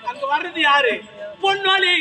அங்க வர்றது யாரு? பொன்னொழி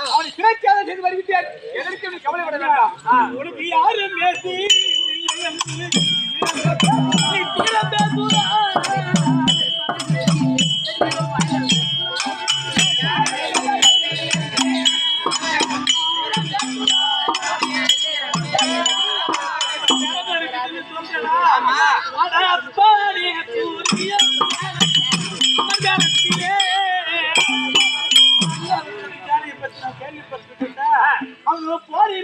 அவனை கிடைக்காத செய்து வருகின்றேன். எதற்கு கவலைப்பட வேண்டாம். உனக்கு யாரும் பேசி அவங்க போரி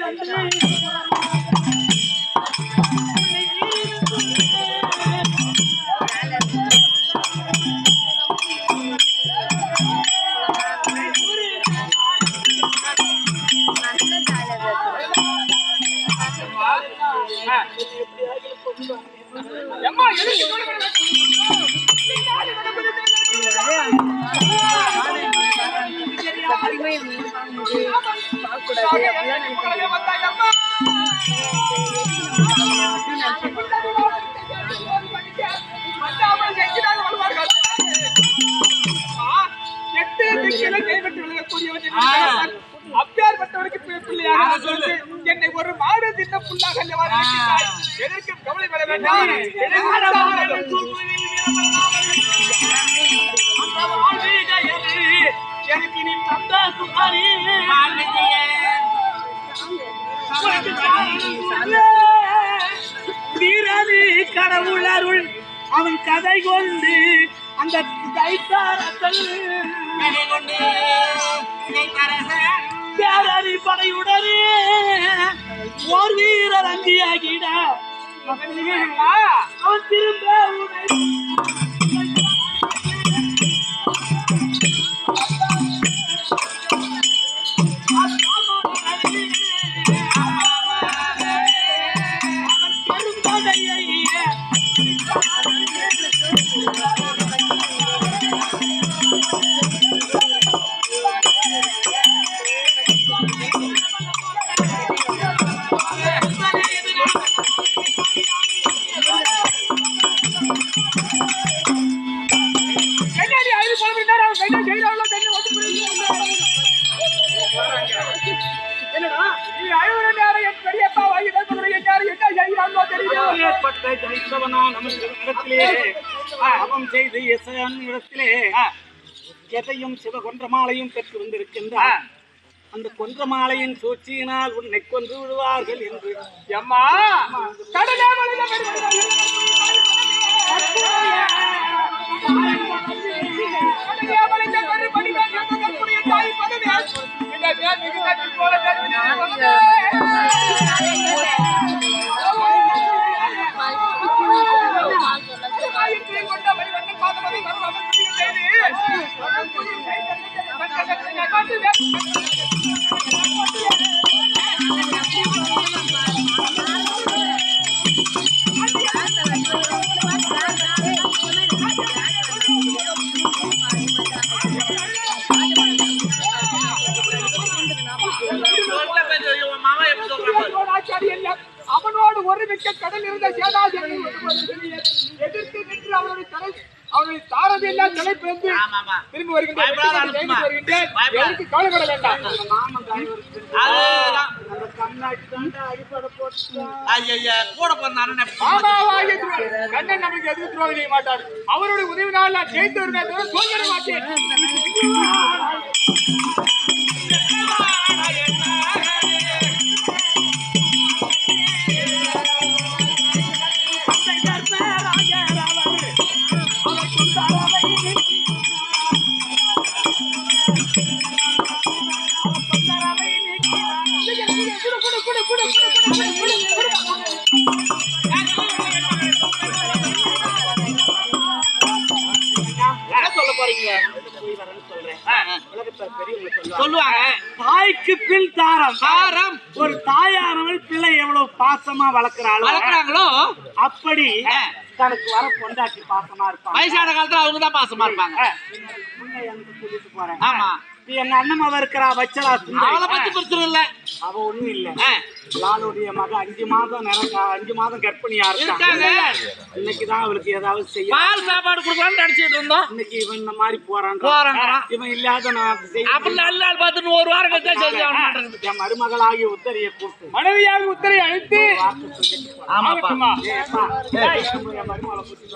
அப்பேற்பட்டவருக்கு பிள்ளையாக சொல்லு. என்னை ஒரு மாடு திட்ட புல்லாக எதற்கு கவலைப்பட வேண்டாம். எனக்கு நீ தந்தா சுமாரி வீரது கடவுள் அருள் அவன் கதை கொண்டு அந்த தைத்தாரத்தில் பேரறி படையுடனே ஓர் வீரர் அங்கியாகிட அவன் திரும்ப செய்து இடத்திலே எதையும் சிவ கொன்றமாலையும் பெற்று வந்திருக்கின்றார். அந்த கொன்றமாலையின் சூழ்ச்சியினால் உன்னை கொன்று விடுவார்கள் என்று அம்மா அவனோடு ஒருமிக்க கடல் இருந்த சேனாதிபதி எதிர்த்து நின்று அவருடைய தார அதாவது என்ன தலைப்பு வந்து திரும்பி வருகின்றேன் கவலைப்பட வேண்டாம். மாமன் தலைவருக்கு அந்த கண்ணாடி தாண்டா அடிப்படை போட்டு கூட பிறந்த கண்ணன் நமக்கு எதுவும் துரோகம் செய்ய மாட்டார். அவருடைய உதவினால் நான் ஜெயித்து வருகிறேன், தோல்விட மாட்டேன். சொல்லுவாங்க தாய்க்கு பின் தாரம் ஒரு தாயானவள் பிள்ளை எவ்வளவு பாசமா வளர்க்கிறாங்களோ அப்படி தனக்கு வர பொண்டாட்டி பாசமா இருப்பாங்க. வயசான காலத்துல அவங்கதான் பாசமா இருப்பாங்க. சொல்லிட்டு போறேன். ஆமா, எங்க அண்ணமாவ இருக்கிறா வச்சலா அவளை பத்தி பிரச்சனை இல்ல. அவ ஒண்ணும் இல்ல. லாலுடைய மக 5 மாதம் கர்ப்பிணியா இருக்காங்க. இன்னைக்குதான் அவளுக்கு ஏதாவது செய்ய பால் சாப்பாடு கொடுக்கலாம்னு நினைச்சிட்டு இருந்தோம். இன்னைக்கு இவன் இந்த மாதிரி போறான். இவன் இல்லாத நான் அப்படி நல்ல நாள் பார்த்துட்டு ஒரு வாரம் கழிச்சா செஞ்சு என் மருமகளாகிய உத்தரையை கூப்பிட்டு மனைவியாக உத்தரை அழைத்து ஆமாப்பா என் மருமகளை கூட்டிட்டு